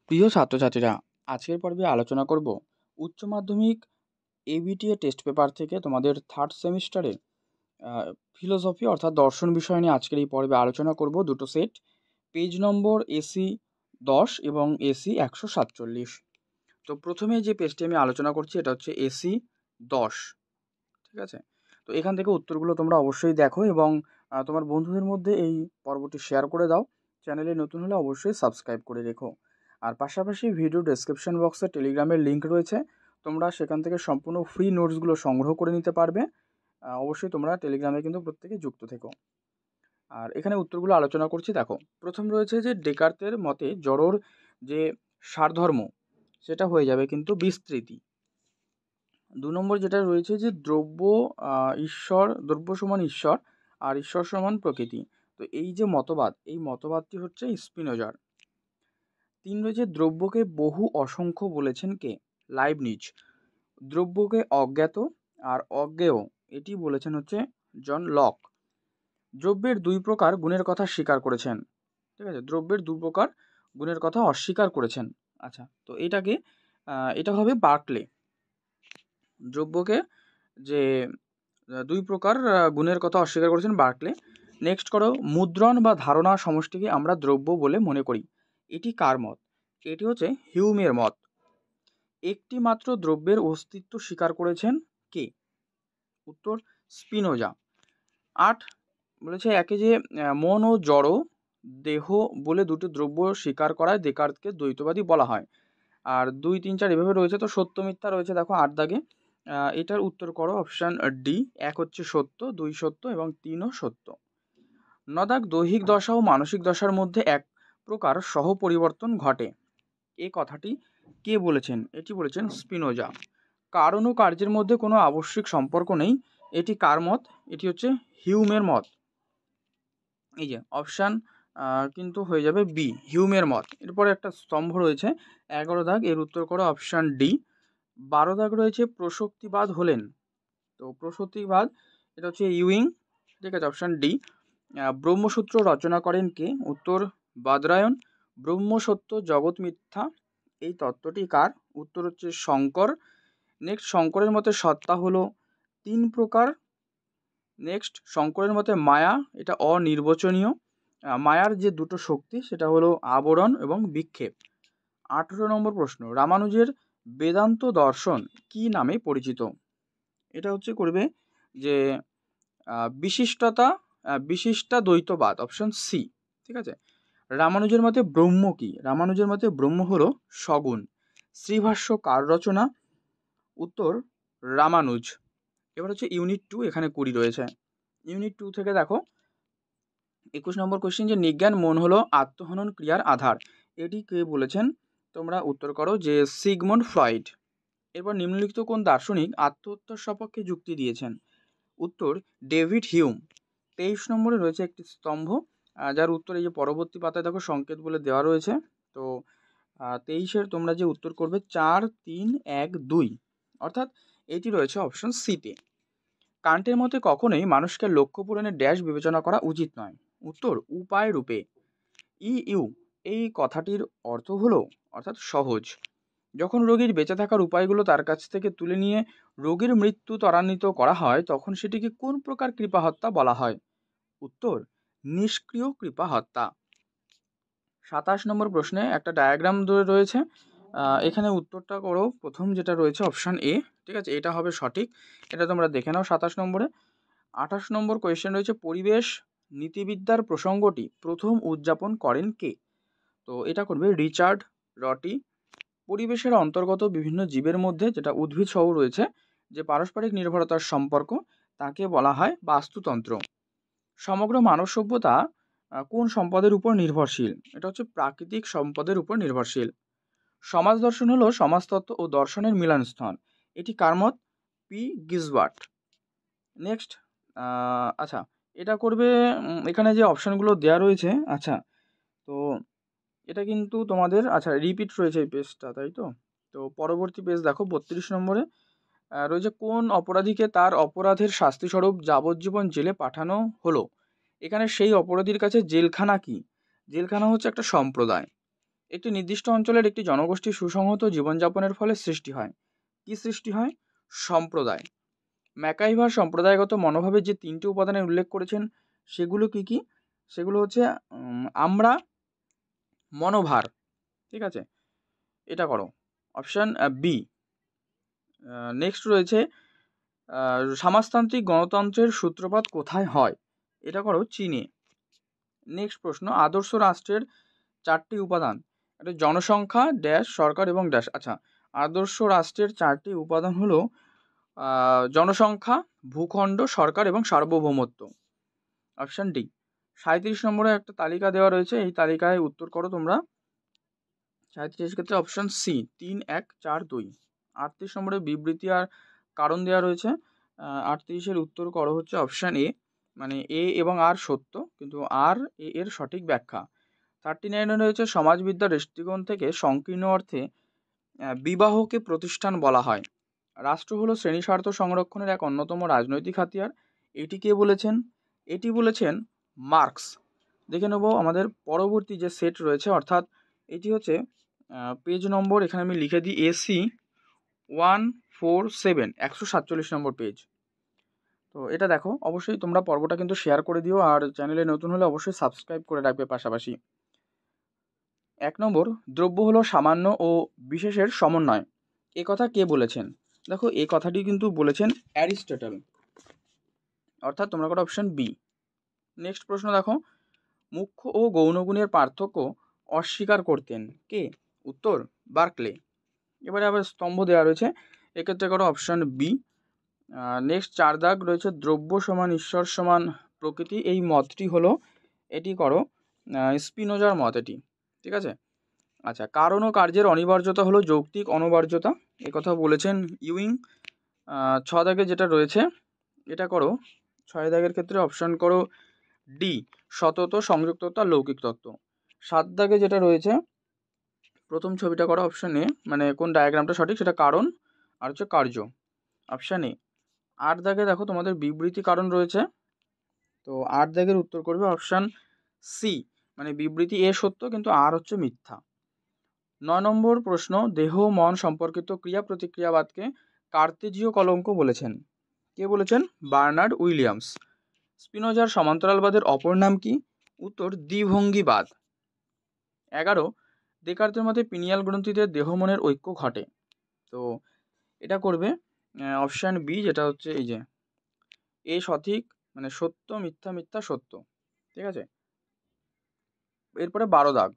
প্রিয় ছাত্রছাত্রীরা, আজকের পর্বে আলোচনা করব উচ্চ মাধ্যমিক এবিটিএ টেস্ট পেপার থেকে তোমাদের থার্ড সেমিস্টারে ফিলোসফি অর্থাৎ দর্শন বিষয় নিয়ে আজকের এই পর্বে আলোচনা করব। দুটো সেট, পেজ নম্বর এসি 10 এবং এসি 147। তো প্রথমে যে পেজটি আমি আলোচনা করছি এটা হচ্ছে এসি 10। ঠিক আছে, তো এখান থেকে উত্তরগুলো তোমরা অবশ্যই দেখো এবং তোমার বন্ধুদের মধ্যে এই পর্বটি শেয়ার করে দাও। চ্যানেলে নতুন হলে অবশ্যই সাবস্ক্রাইব করে রেখো। আর পাশাপাশি ভিডিও ডেসক্রিপশন বক্সে টেলিগ্রামের লিঙ্ক রয়েছে, তোমরা সেখান থেকে সম্পূর্ণ ফ্রি নোটসগুলো সংগ্রহ করে নিতে পারবে। অবশ্যই তোমরা টেলিগ্রামে কিন্তু প্রত্যেকে যুক্ত থেকো। আর এখানে উত্তরগুলো আলোচনা করছি, দেখো। প্রথম রয়েছে যে ডেকার্তের মতে জড়োর যে সারধর্ম সেটা হয়ে যাবে কিন্তু বিস্তৃতি। 2 নম্বর যেটা রয়েছে যে দ্রব্য সমান ঈশ্বর আর ঈশ্বর সমান প্রকৃতি। তো এই যে মতবাদ, এই মতবাদটি হচ্ছে স্পিনোজার। 3 রয়েছে দ্রব্যকে বহু অসংখ্য বলেছেন কে? লাইবনিজ। দ্রব্যকে অজ্ঞাত আর অজ্ঞেয় এটি বলেছেন হচ্ছে জন লক। দ্রব্যের 2 প্রকার গুণের কথা স্বীকার করেছেন। ঠিক আছে, দ্রব্যের 2 প্রকার গুণের কথা অস্বীকার করেছেন। আচ্ছা, তো এটা হবে বার্কলে। দ্রব্যকে যে 2 প্রকার গুণের কথা অস্বীকার করেছেন বার্কলে। নেক্সট করো, মুদ্রণ বা ধারণা সমষ্টিকে আমরা দ্রব্য বলে মনে করি। এটি কার মত? এটি হচ্ছে হিউমের মত। একটি মাত্র দ্রব্যের অস্তিত্ব স্বীকার করেছেন কে? উত্তর স্পিনোজা। 8 বলেছে একে যে মন ও জড় দেহ বলে দুটি দ্রব্য স্বীকার করায় দেকার্তকে দ্বৈতবাদী বলা হয়। আর 2, 3, 4 এভাবে রয়েছে। তো সত্য মিথ্যা রয়েছে, দেখো 8 দাগে। এটার উত্তর করো অপশান ডি। 1 হচ্ছে সত্য, 2 সত্য এবং 3ও সত্য। 9 দাগ, দৈহিক দশা ও মানসিক দশার মধ্যে এক প্রকার সহ পরিবর্তন ঘটে। এই কথাটি কে বলেছেন? এটি বলেছেন স্পিনোজা। কারণ ও কার্যের মধ্যে কোনো আবশ্যিক সম্পর্ক নেই, এটি কার মত? এটি হচ্ছে হিউমের মত। এই যে অপশান কিন্তু হয়ে যাবে বি, হিউমের মত। এরপরে একটা স্তম্ভ রয়েছে 11 দাগ, এর উত্তর করো অপশান ডি। 12 দাগ রয়েছে প্রসক্তিবাদ হলেন। তো প্রসক্তিবাদ এটা হচ্ছে ইউইং। ঠিক আছে, অপশান ডি। ব্রহ্মসূত্র রচনা করেন কে? উত্তর বাদরায়ণ। ব্রহ্মসত্য জগৎ মিথ্যা এই তত্ত্বটি কার? উত্তর হচ্ছে শঙ্কর। নেক্সট, শঙ্করের মতে সত্তা হলো 3 প্রকার। নেক্সট, শঙ্করের মতে মায়া এটা অনির্বচনীয়। মায়ার যে 2টো শক্তি সেটা হলো আবরণ এবং বিক্ষেপ। 18 নম্বর প্রশ্ন, রামানুজের বেদান্ত দর্শন কি নামে পরিচিত? এটা হচ্ছে করবে যে বিশিষ্টাদ্বৈতবাদ, অপশন সি। ঠিক আছে, রামানুজের মতে ব্রহ্ম কি? রামানুজের মতে ব্রহ্ম হলো সগুণ। শ্রীভাষ্য কার রচনা? উত্তর রামানুজ। এবার হচ্ছে ইউনিট 2, এখানে 20 রয়েছে। ইউনিট 2 থেকে দেখো 21 নম্বর কোশ্চেন, যে নিজ্ঞান মন হলো আত্মহনন ক্রিয়ার আধার, এটি কে বলেছেন? তোমরা উত্তর করো যে সিগমন্ড ফ্রয়েড। এরপর নিম্নলিখিত কোন দার্শনিক আত্মহত্যার সপক্ষে যুক্তি দিয়েছেন? উত্তর ডেভিড হিউম। 23 নম্বরে রয়েছে একটি স্তম্ভ, যার উত্তর এই যে পরবর্তী পাতায় দেখো সংকেত বলে দেওয়া রয়েছে। তো 23-এর তোমরা যে উত্তর করবে 4, 3, 1, 2, অর্থাৎ এটি রয়েছে অপশন সিতে। কান্টের মতে কখনোই মানুষকে লক্ষ্য পূরণের ড্যাশ বিবেচনা করা উচিত নয়। উত্তর উপায় রূপে। ইউ এই কথাটির অর্থ হলো অর্থাৎ সহজ। যখন রোগীর বেঁচে থাকার উপায়গুলো তার কাছ থেকে তুলে নিয়ে রোগীর মৃত্যু ত্বরান্বিত করা হয় তখন সেটিকে কোন প্রকার কৃপা হত্যা বলা হয়? উত্তর নিষ্ক্রিয় কৃপা হত্যা। 27 নম্বর প্রশ্নে একটা ডায়াগ্রাম রয়েছে, এখানে উত্তরটা করো। প্রথম যেটা রয়েছে অপশান এ। ঠিক আছে, এটা হবে সঠিক, এটা তোমরা দেখে নাও 27 নম্বরে। 28 নম্বর কোয়েশ্চেন রয়েছে, পরিবেশ নীতিবিদ্যার প্রসঙ্গটি প্রথম উদযাপন করেন কে? তো এটা করবে রিচার্ড রটি। পরিবেশের অন্তর্গত বিভিন্ন জীবের মধ্যে, যেটা উদ্ভিদ সহ রয়েছে, যে পারস্পরিক নির্ভরতার সম্পর্ক তাকে বলা হয় বাস্তুতন্ত্র। সমগ্র মানব সভ্যতা কোন সম্পদের উপর নির্ভরশীল? এটা হচ্ছে প্রাকৃতিক সম্পদের উপর নির্ভরশীল। সমাজ দর্শন হলো সমাজতত্ত্ব ও দর্শনের মিলনস্থল, এটি কার মত? পি গিজবার্ট। নেক্সট, আচ্ছা এটা করবে এখানে যে অপশানগুলো দেওয়া রয়েছে, আচ্ছা তো এটা কিন্তু তোমাদের আচ্ছা রিপিট রয়েছে এই পেজটা, তাই তো? তো পরবর্তী পেজ দেখো 32 নম্বরে রয়েছে, কোন অপরাধীকে তার অপরাধের শাস্তিস্বরূপ যাবজ্জীবন জেলে পাঠানো হলো? এখানে সেই অপরাধীর কাছে জেলখানা কি? জেলখানা হচ্ছে একটা সম্প্রদায়। একটি নির্দিষ্ট অঞ্চলের একটি জনগোষ্ঠীর সুসংহত জীবনযাপনের ফলে সৃষ্টি হয়। কি সৃষ্টি হয়? সম্প্রদায়। ম্যাকাইভার সম্প্রদায়গত মনোভাবের যে 3টি উপাদানের উল্লেখ করেছেন সেগুলো কি কি? সেগুলো হচ্ছে আমরা, মনোভার। ঠিক আছে, এটা করো অপশান বি। নেক্সট রয়েছে সমাজতান্ত্রিক গণতন্ত্রের সূত্রপাত কোথায় হয়? এটা করো চীনে। নেক্সট প্রশ্ন, আদর্শ রাষ্ট্রের 4টি উপাদান। এটা জনসংখ্যা, ড্যাশ, সরকার এবং ড্যাশ। আচ্ছা, আদর্শ রাষ্ট্রের 4টি উপাদান হলো জনসংখ্যা, ভূখণ্ড, সরকার এবং সার্বভৌমত্ব। Option D. 37 নম্বরে একটা তালিকা দেওয়া রয়েছে, এই তালিকায় উত্তর করো তোমরা। 37 ক্ষেত্রে অপশান সি 3, 1, 4, 2। 38 নম্বরে বিবৃতি আর কারণ দেওয়া রয়েছে। 38-এর উত্তর করো হচ্ছে অপশান এ, মানে এ এবং আর সত্য, কিন্তু আর এ এর সঠিক ব্যাখ্যা। 39 রয়েছে সমাজবিদ্যার দৃষ্টিকোণ থেকে সংকীর্ণ অর্থে বিবাহকে প্রতিষ্ঠান বলা হয়। রাষ্ট্র হলো শ্রেণী স্বার্থ সংরক্ষণের এক অন্যতম রাজনৈতিক হাতিয়ার। এটি কে বলেছেন? এটি বলেছেন মার্কস। দেখে নেব আমাদের পরবর্তী যে সেট রয়েছে, অর্থাৎ এটি হচ্ছে পেজ নম্বর, এখানে আমি লিখে দিই AC 147, 147 নম্বর পেজ। তো এটা দেখো, অবশ্যই তোমরা পর্বটা কিন্তু শেয়ার করে দিও, আর চ্যানেলে নতুন হলে অবশ্যই সাবস্ক্রাইব করে রাখবে পাশাপাশি। 1 নম্বর, দ্রব্য হলো সামান্য ও বিশেষের সমন্বয়। এ কথা কে বলেছেন? দেখো, এই কথাটি কিন্তু বলেছেন অ্যারিস্টটল, অর্থাৎ তোমরা করো অপশান বি। নেক্সট প্রশ্ন দেখো, মুখ্য ও গৌণগুণের পার্থক্য অস্বীকার করতেন কে? উত্তর বার্কলে। এবারে আবার স্তম্ভ দেওয়া রয়েছে, এক্ষেত্রে করো অপশান বি। নেক্সট 4 দাগ রয়েছে, দ্রব্য সমান ঈশ্বর সমান প্রকৃতি, এই মতটি হলো, এটি করো স্পিনোজার মত এটি। ঠিক আছে। আচ্ছা, কারণ ও কার্যের অনিবার্যতা হলো যৌক্তিক অনিবার্যতা, কথা বলেছেন ইউইং। 6 দাগে যেটা রয়েছে এটা করো, 6 দাগের ক্ষেত্রে অপশান করো ডি, সতত, সংযুক্ততা, লৌকিক তত্ত্ব। 7 দাগে যেটা রয়েছে প্রথম ছবিটা করো অপশান এ, মানে কোন ডায়াগ্রামটা সঠিক সেটা কারণ আর হচ্ছে কার্য, অপশান এ। 8 দাগে দেখো তোমাদের বিবৃতি কারণ রয়েছে, তো 8 দাগের উত্তর করবে অপশান সি, মানে বিবৃতি এ সত্য কিন্তু আর হচ্ছে মিথ্যা। 9 নম্বর প্রশ্ন, দেহ মন সম্পর্কিত ক্রিয়া প্রতিক্রিয়াবাদকে কার্তেজীয় কলঙ্ক বলেছেন। কে বলেছেন? Bernard Williams. স্পিনোজার সমান্তরালবাদের অপর নাম কি? উত্তর দ্বিভঙ্গিবাদ। 11, দেকার্তের মতে পিনিয়াল গ্রন্থিতে দেহ মনের ঐক্য ঘটে। তো এটা করবে অপশান বি, যেটা হচ্ছে এই যে এ সঠিক, মানে সত্য মিথ্যা মিথ্যা সত্য। ঠিক আছে। এরপরে 12 দাগ।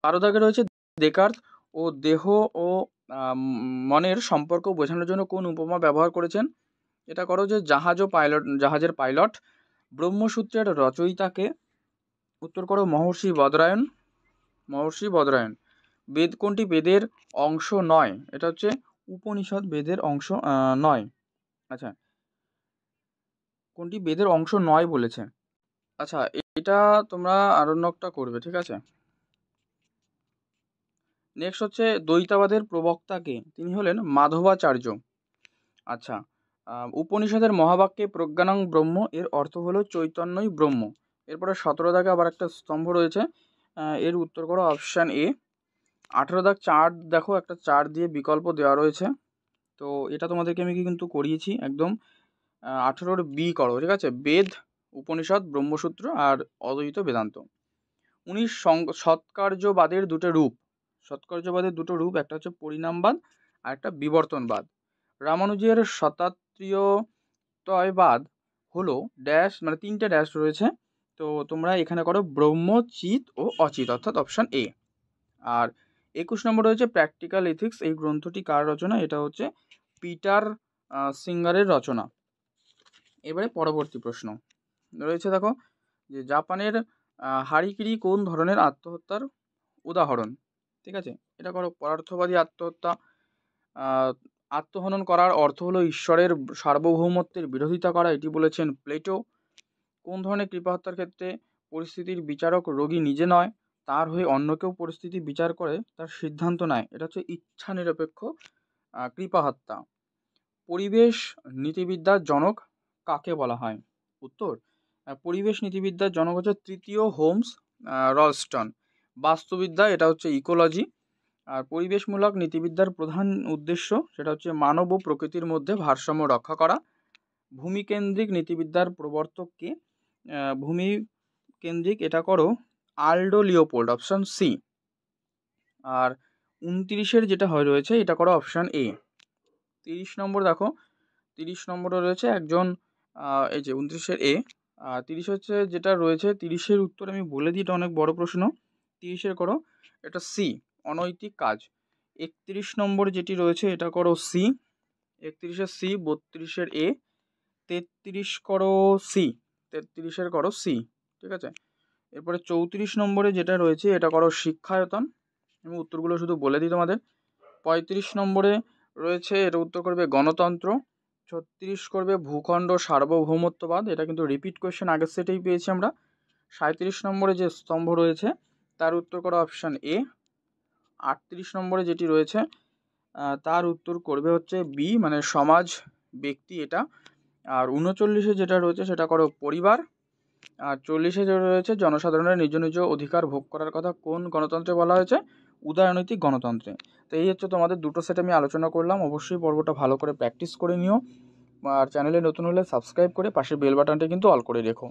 12 দাগে রয়েছে, দেকার্ত ও দেহ ও মনের সম্পর্ক বোঝানোর জন্য কোন উপমা ব্যবহার করেছেন? এটা করো যে জাহাজের পাইলট। ব্রহ্মসূত্রের রচয়িতাকে? উত্তর করো মহর্ষি বদরায়ণ। বেদ কোনটি বেদের অংশ নয়? এটা হচ্ছে উপনিষদ বেদের অংশ নয়। আচ্ছা, কোনটি বেদের অংশ নয় বলেছে? আচ্ছা, এটা তোমরা আরণ্যকটা করবে। ঠিক আছে। নেক্সট হচ্ছে দ্বৈতাবাদের প্রবক্তাকে? তিনি হলেন মাধবাচার্য। আচ্ছা, উপনিষদের মহাবাক্যে প্রজ্ঞানং ব্রহ্ম এর অর্থ হলো চৈতন্যই ব্রহ্ম। এরপরে 17 দাগে আবার একটা স্তম্ভ রয়েছে, এর উত্তর করো অপশান এ। 18 দাগ চার্ট দেখো, একটা চার্ট দিয়ে বিকল্প দেওয়া রয়েছে, তো এটা তোমাদেরকে আমি কিন্তু করিয়েছি একদম। 18 বি করো। ঠিক আছে। বেদ, উপনিষদ, ব্রহ্মসূত্র আর অদ্বৈত বেদান্ত। 19 সৎকার্যবাদের দুটো রূপ, একটা হচ্ছে পরিণামবাদ আর একটা বিবর্তনবাদ। রামানুজের শতাত্রীয়তয়বাদ হলো ড্যাশ, মানে 3টে ড্যাশ রয়েছে, তো তোমরা এখানে করো ব্রহ্ম, চিৎ ও অচিত, অর্থাৎ অপশান এ। আর 21 নম্বর রয়েছে প্র্যাকটিক্যাল এথিক্স, এই গ্রন্থটি কার রচনা? এটা হচ্ছে পিটার সিঙ্গারের রচনা। এবারে পরবর্তী প্রশ্ন রয়েছে, দেখো যে জাপানের হারিকিরি কোন ধরনের আত্মহত্যার উদাহরণ? ঠিক আছে। এটা করো পরার্থবাদী আত্মহত্যা। আত্মহনন করার অর্থ হলো ঈশ্বরের সার্বভৌমত্বের বিরোধিতা করা, এটি বলেছেন প্লেটো। কোন ধরনের কৃপা হত্যার ক্ষেত্রে পরিস্থিতির বিচারক রোগী নিজে নয়, তার হয়ে অন্য কেউ পরিস্থিতি বিচার করে তার সিদ্ধান্ত নেয়, এটা হচ্ছে ইচ্ছা নিরপেক্ষ কৃপা হত্যা। পরিবেশ নীতিবিদ্যার জনক কাকে বলা হয়? উত্তর পরিবেশ নীতিবিদ্যার জনক হচ্ছে তৃতীয় হোমস রলস্টন। বাস্তুবিদ্যা এটা হচ্ছে ইকোলজি। আর পরিবেশমূলক নীতিবিদ্যার প্রধান উদ্দেশ্য সেটা হচ্ছে মানব ও প্রকৃতির মধ্যে ভারসাম্য রক্ষা করা। ভূমিকেন্দ্রিক নীতিবিদ্যার প্রবর্তক কে? ভূমিকেন্দ্রিক এটা করো আল্ডো লিওপোল্ড, অপশান সি। আর 29-এর যেটা রয়েছে এটা করো অপশান এ। 30 নম্বর দেখো, 30 নম্বরে রয়েছে একজন এই যে 29-এর এ। 30 হচ্ছে যেটা রয়েছে, 30-এর উত্তর আমি বলে দিই, এটা অনেক বড় প্রশ্ন। 30-এর করো এটা সি, অনৈতিক কাজ। 31 নম্বর যেটি রয়েছে এটা করো সি, 31-এর সি। 32-এর এ। 33 করো সি, 33-এর করো সি, ঠিক আছে। এরপরে 34 নম্বরে যেটা রয়েছে এটা করো শিক্ষায়তন। আমি উত্তরগুলো শুধু বলে দিই তোমাদের। 35 নম্বরে রয়েছে এটা উত্তর করবে গণতন্ত্র। 36 করবে ভূখণ্ড সার্বভৌমত্ববাদ, এটা কিন্তু রিপিট কোয়েশ্চেন আগের সেটেই পেয়েছি আমরা। 37 নম্বরে যে স্তম্ভ রয়েছে তার উত্তর করা অপশান এ। 38 নম্বরে যেটি রয়েছে তার উত্তর করবে হচ্ছে বি, মানে সমাজ, ব্যক্তি এটা। আর 39-এ যেটা রয়েছে সেটা করো পরিবার। আর 40-এ যেটা রয়েছে জনসাধারণের নিজ নিজ অধিকার ভোগ করার কথা কোন গণতন্ত্রে বলা হয়েছে? উদারনৈতিক গণতন্ত্রে। তো এই হচ্ছে তোমাদের দুটো সেট আমি আলোচনা করলাম। অবশ্যই পর্বটা ভালো করে প্র্যাকটিস করে নিও। আর চ্যানেলে নতুন হলে সাবস্ক্রাইব করে পাশের বেল বাটনটা কিন্তু অল করে রেখো।